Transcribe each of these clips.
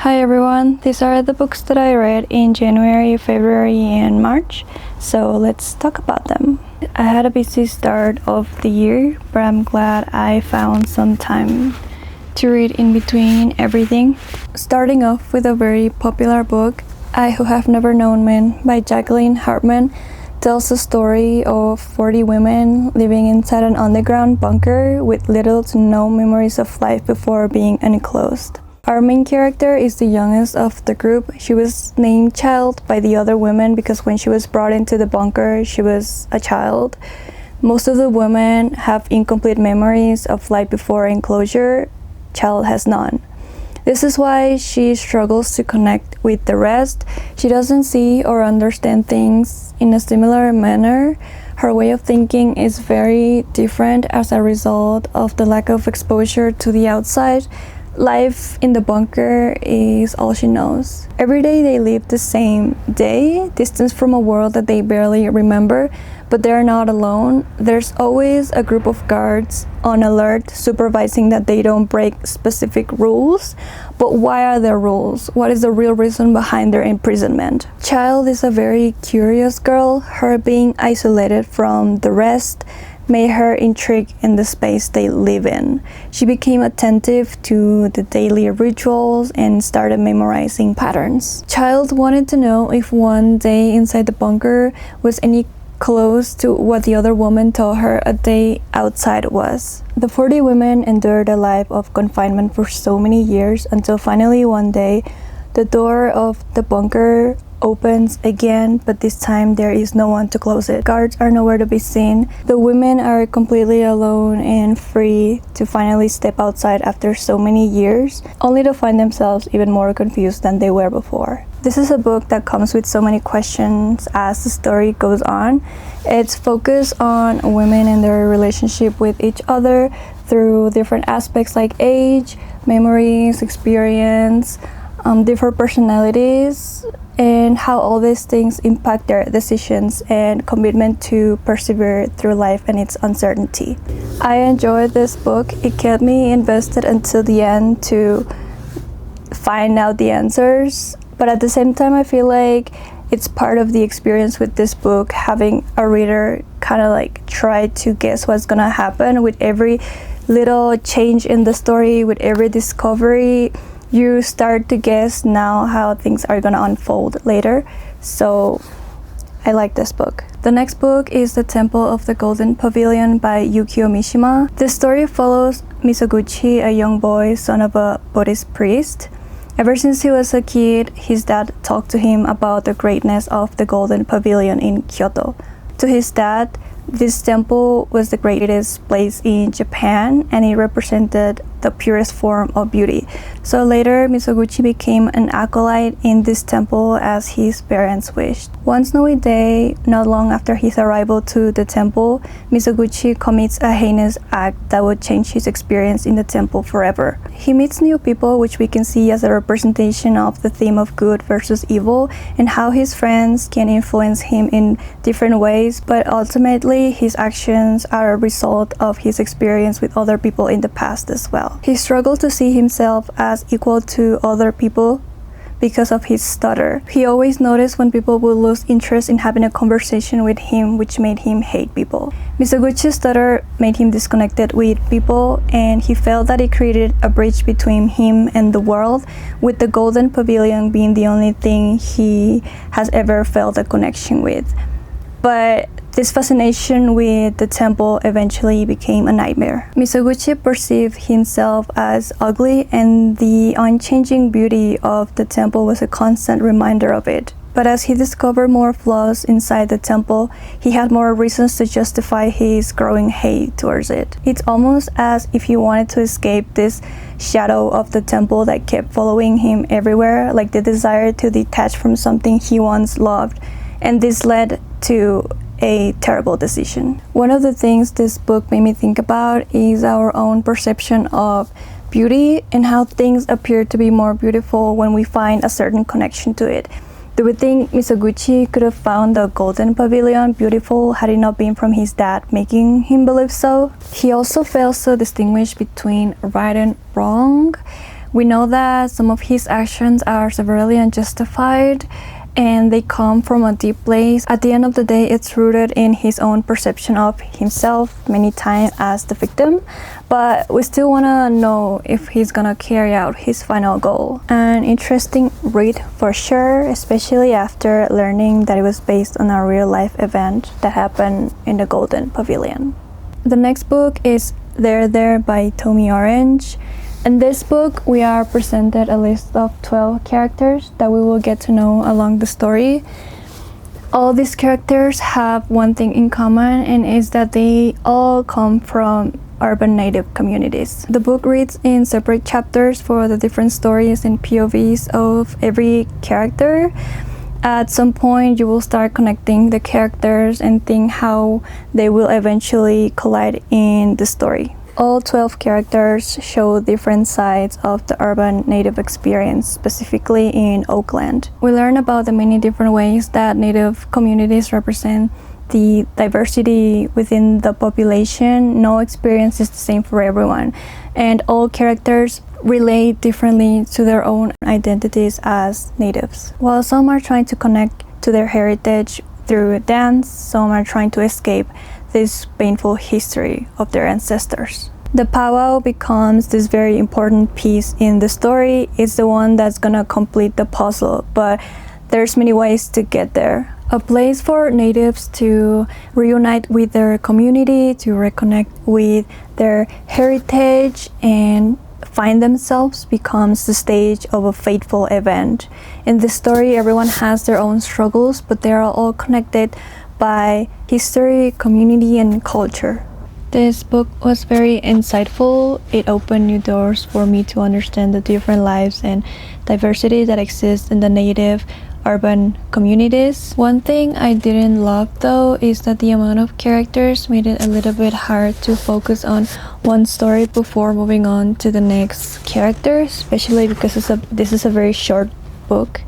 Hi everyone, these are the books that I read in January, February, and March, so let's talk about them. I had a busy start of the year, but I'm glad I found some time to read in between everything. Starting off with a very popular book, I Who Have Never Known Men by Jacqueline Hartman tells the story of 40 women living inside an underground bunker with little to no memories of life before being enclosed. Our main character is the youngest of the group. She was named Child by the other women because when she was brought into the bunker, she was a child. Most of the women have incomplete memories of life before enclosure. Child has none. This is why she struggles to connect with the rest. She doesn't see or understand things in a similar manner. Her way of thinking is very different as a result of the lack of exposure to the outside. Life in the bunker is all she knows. Every day they live the same day, distanced from a world that they barely remember, but they're not alone. There's always a group of guards on alert, supervising that they don't break specific rules. But why are there rules? What is the real reason behind their imprisonment? Child is a very curious girl. Her being isolated from the rest made her intrigued in the space they live in. She became attentive to the daily rituals and started memorizing patterns. Child wanted to know if one day inside the bunker was any close to what the other woman told her a day outside was. The 40 women endured a life of confinement for so many years until finally one day the door of the bunker opens again, but this time there is no one to close it. Guards are nowhere to be seen. The women are completely alone and free to finally step outside after so many years, only to find themselves even more confused than they were before. This is a book that comes with so many questions as the story goes on. It's focused on women and their relationship with each other through different aspects like age, memories, experience, different personalities, and how all these things impact their decisions and commitment to persevere through life and its uncertainty. I enjoyed this book. It kept me invested until the end to find out the answers, but at the same time I feel like it's part of the experience with this book, having a reader kind of like try to guess what's gonna happen with every little change in the story, with every discovery. You start to guess now how things are gonna unfold later. So I like this book. The next book is The Temple of the Golden Pavilion by Yukio Mishima. This story follows Misoguchi, a young boy, son of a Buddhist priest. Ever since he was a kid, his dad talked to him about the greatness of the Golden Pavilion in Kyoto. To his dad, this temple was the greatest place in Japan, and it represented the purest form of beauty. So later, Misoguchi became an acolyte in this temple as his parents wished. One snowy day, not long after his arrival to the temple, Misoguchi commits a heinous act that would change his experience in the temple forever. He meets new people, which we can see as a representation of the theme of good versus evil, and how his friends can influence him in different ways, but ultimately his actions are a result of his experience with other people in the past as well. He struggled to see himself as equal to other people because of his stutter. He always noticed when people would lose interest in having a conversation with him, which made him hate people. Misoguchi's stutter made him disconnected with people, and he felt that it created a bridge between him and the world, with the Golden Pavilion being the only thing he has ever felt a connection with. But this fascination with the temple eventually became a nightmare. Misoguchi perceived himself as ugly, and the unchanging beauty of the temple was a constant reminder of it. But as he discovered more flaws inside the temple, he had more reasons to justify his growing hate towards it. It's almost as if he wanted to escape this shadow of the temple that kept following him everywhere, like the desire to detach from something he once loved. And this led to a terrible decision. One of the things this book made me think about is our own perception of beauty and how things appear to be more beautiful when we find a certain connection to it. Do we think Misoguchi could have found the Golden Pavilion beautiful had it not been from his dad making him believe so? He also fails to distinguish between right and wrong, We know that some of his actions are severely unjustified and they come from a deep place. At the end of the day, it's rooted in his own perception of himself many times as the victim, but we still want to know if he's gonna carry out his final goal. An interesting read for sure, especially after learning that it was based on a real life event that happened in the Golden Pavilion. The next book is There by Tommy Orange. In this book, we are presented a list of 12 characters that we will get to know along the story. All these characters have one thing in common, and is that they all come from urban native communities. The book reads in separate chapters for the different stories and POVs of every character. At some point, you will start connecting the characters and think how they will eventually collide in the story. All 12 characters show different sides of the urban native experience, specifically in Oakland. We learn about the many different ways that native communities represent the diversity within the population. No experience is the same for everyone, and all characters relate differently to their own identities as natives. While some are trying to connect to their heritage through dance, some are trying to escape this painful history of their ancestors. The powwow becomes this very important piece in the story. It's the one that's gonna complete the puzzle, but there's many ways to get there. A place for natives to reunite with their community, to reconnect with their heritage and find themselves becomes the stage of a fateful event. In this story, everyone has their own struggles, but they are all connected by history, community, and culture. This book was very insightful. It opened new doors for me to understand the different lives and diversity that exists in the native urban communities. One thing I didn't love though is that the amount of characters made it a little bit hard to focus on one story before moving on to the next character, especially because this is a very short book.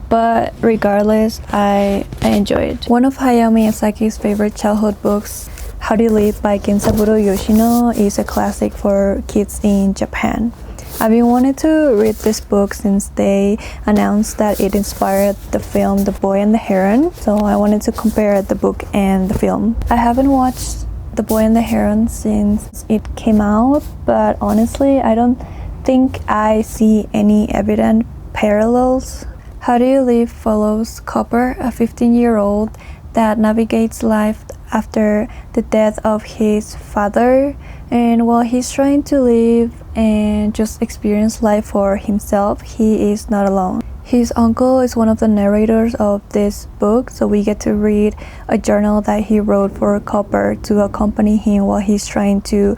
But regardless, I enjoyed it. One of Hayao Miyazaki's favorite childhood books, How to Live by Kensaburo Yoshino, is a classic for kids in Japan. I've been wanting to read this book since they announced that it inspired the film The Boy and the Heron, so I wanted to compare the book and the film. I haven't watched The Boy and the Heron since it came out, but honestly, I don't think I see any evident parallels. How Do You Live follows Copper, a 15-year-old that navigates life after the death of his father, and while he's trying to live and just experience life for himself, he is not alone. His uncle is one of the narrators of this book, so we get to read a journal that he wrote for Copper to accompany him while he's trying to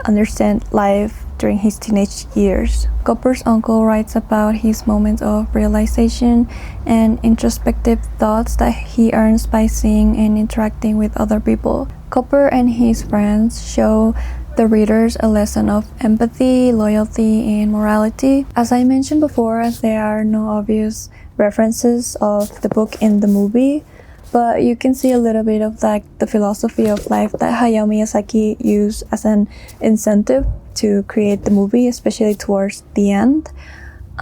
understand life during his teenage years. Copper's uncle writes about his moments of realization and introspective thoughts that he earns by seeing and interacting with other people. Copper and his friends show the readers a lesson of empathy, loyalty, and morality. As I mentioned before, there are no obvious references of the book in the movie, but you can see a little bit of like the philosophy of life that Hayao Miyazaki used as an incentive to create the movie, especially towards the end.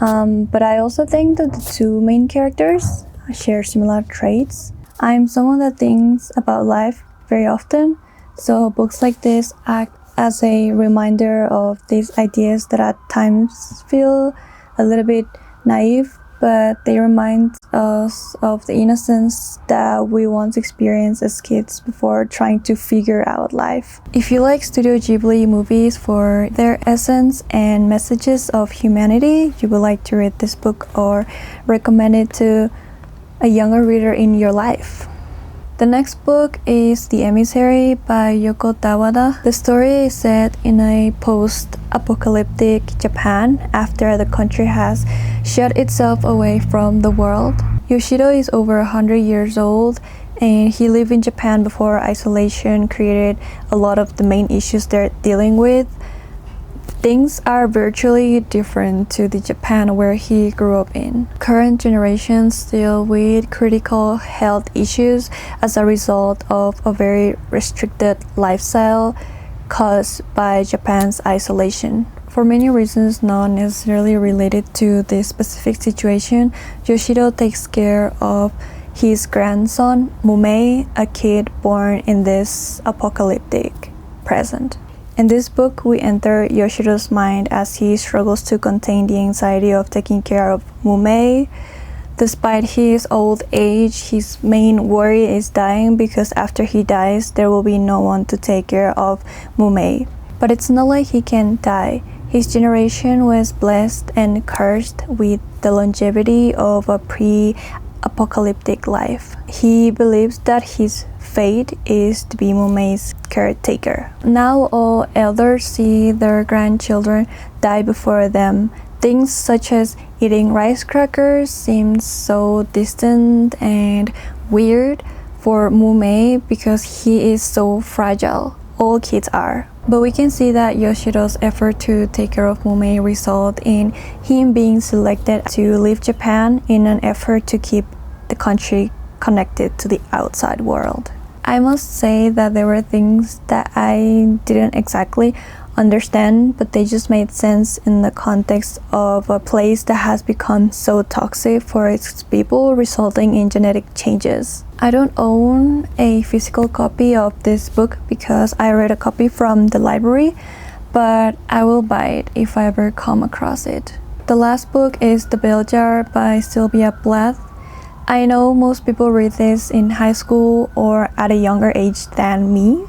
But I also think that the two main characters share similar traits. I'm someone that thinks about life very often, so books like this act as a reminder of these ideas that at times feel a little bit naive, but they remind us of the innocence that we once experienced as kids before trying to figure out life. If you like Studio Ghibli movies for their essence and messages of humanity, you would like to read this book or recommend it to a younger reader in your life. The next book is The Emissary by Yoko Tawada. The story is set in a post-apocalyptic Japan after the country has shut itself away from the world. Yoshido is over 100 years old and he lived in Japan before isolation created a lot of the main issues they're dealing with. Things are virtually different to the Japan where he grew up in. Current generations deal with critical health issues as a result of a very restricted lifestyle caused by Japan's isolation. For many reasons not necessarily related to this specific situation, Yoshiro takes care of his grandson, Mumei, a kid born in this apocalyptic present. In this book, we enter Yoshiro's mind as he struggles to contain the anxiety of taking care of Mumei. Despite his old age, his main worry is dying because after he dies, there will be no one to take care of Mumei. But it's not like he can die. His generation was blessed and cursed with the longevity of a pre-apocalyptic life. He believes that his fate is to be Mumei's caretaker. Now all elders see their grandchildren die before them. Things such as eating rice crackers seem so distant and weird for Mumei because he is so fragile. All kids are. But we can see that Yoshiro's effort to take care of Mumei result in him being selected to leave Japan in an effort to keep the country connected to the outside world. I must say that there were things that I didn't exactly understand, but they just made sense in the context of a place that has become so toxic for its people, resulting in genetic changes. I don't own a physical copy of this book because I read a copy from the library, but I will buy it if I ever come across it. The last book is The Bell Jar by Sylvia Plath. I know most people read this in high school or at a younger age than me.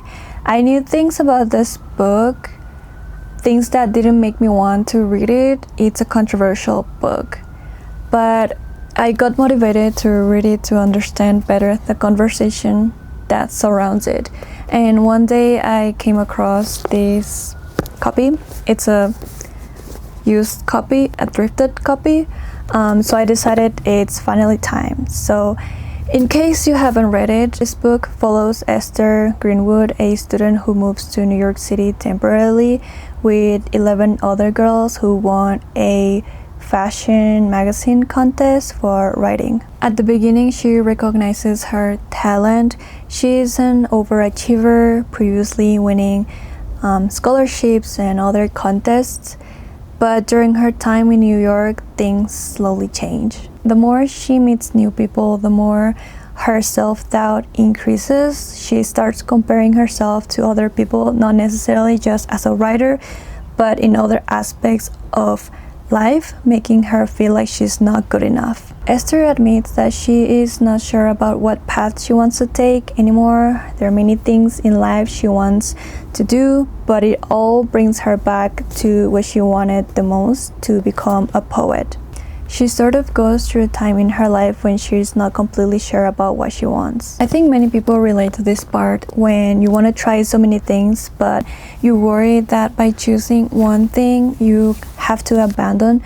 I knew things about this book, things that didn't make me want to read it. It's a controversial book, but I got motivated to read it to understand better the conversation that surrounds it. And one day I came across this copy. It's a used copy, a thrifted copy. So I decided it's finally time. So in case you haven't read it, this book follows Esther Greenwood, a student who moves to New York City temporarily with 11 other girls who won a fashion magazine contest for writing. At the beginning, she recognizes her talent. She is an overachiever, previously winning scholarships and other contests. But during her time in New York, things slowly change. The more she meets new people, the more her self-doubt increases. She starts comparing herself to other people, not necessarily just as a writer, but in other aspects of life, making her feel like she's not good enough. Esther admits that she is not sure about what path she wants to take anymore. There are many things in life she wants to do, but it all brings her back to what she wanted the most, to become a poet. She sort of goes through a time in her life when she's not completely sure about what she wants. I think many people relate to this part when you want to try so many things, but you worry that by choosing one thing, you have to abandon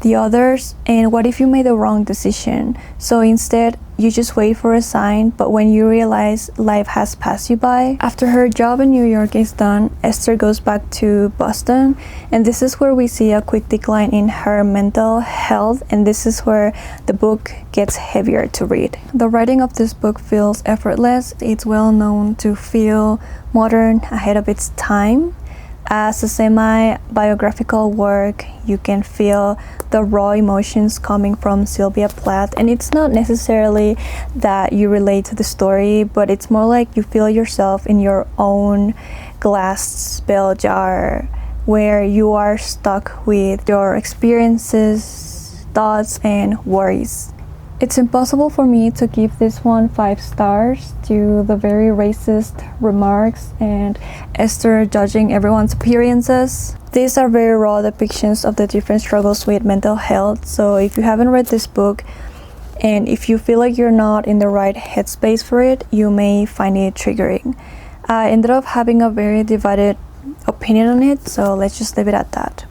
the others. And what if you made the wrong decision? So instead, you just wait for a sign, but when you realize life has passed you by. After her job in New York is done, Esther goes back to Boston, and this is where we see a quick decline in her mental health, and this is where the book gets heavier to read. The writing of this book feels effortless. It's well known to feel modern, ahead of its time. As a semi-biographical work, you can feel the raw emotions coming from Sylvia Plath, and it's not necessarily that you relate to the story, but it's more like you feel yourself in your own glass bell jar where you are stuck with your experiences, thoughts, and worries. It's impossible for me to give this one 5 stars due to the very racist remarks and Esther judging everyone's appearances. These are very raw depictions of the different struggles with mental health, so if you haven't read this book and if you feel like you're not in the right headspace for it, you may find it triggering. I ended up having a very divided opinion on it, so let's just leave it at that.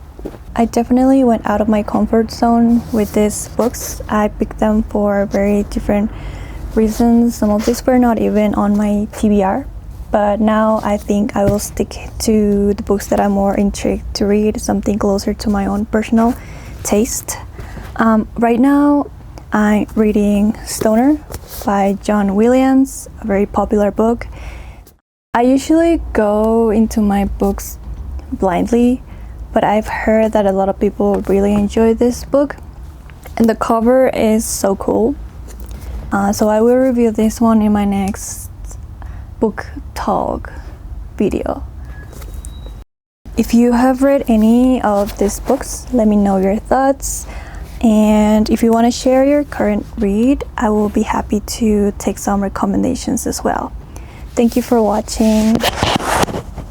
I definitely went out of my comfort zone with these books. I picked them for very different reasons. Some of these were not even on my TBR, but now I think I will stick to the books that I'm more intrigued to read, something closer to my own personal taste. Right now, I'm reading Stoner by John Williams, a very popular book. I usually go into my books blindly, but I've heard that a lot of people really enjoy this book, and the cover is so cool. So I will review this one in my next book talk video. If you have read any of these books, let me know your thoughts. And if you want to share your current read, I will be happy to take some recommendations as well. Thank you for watching.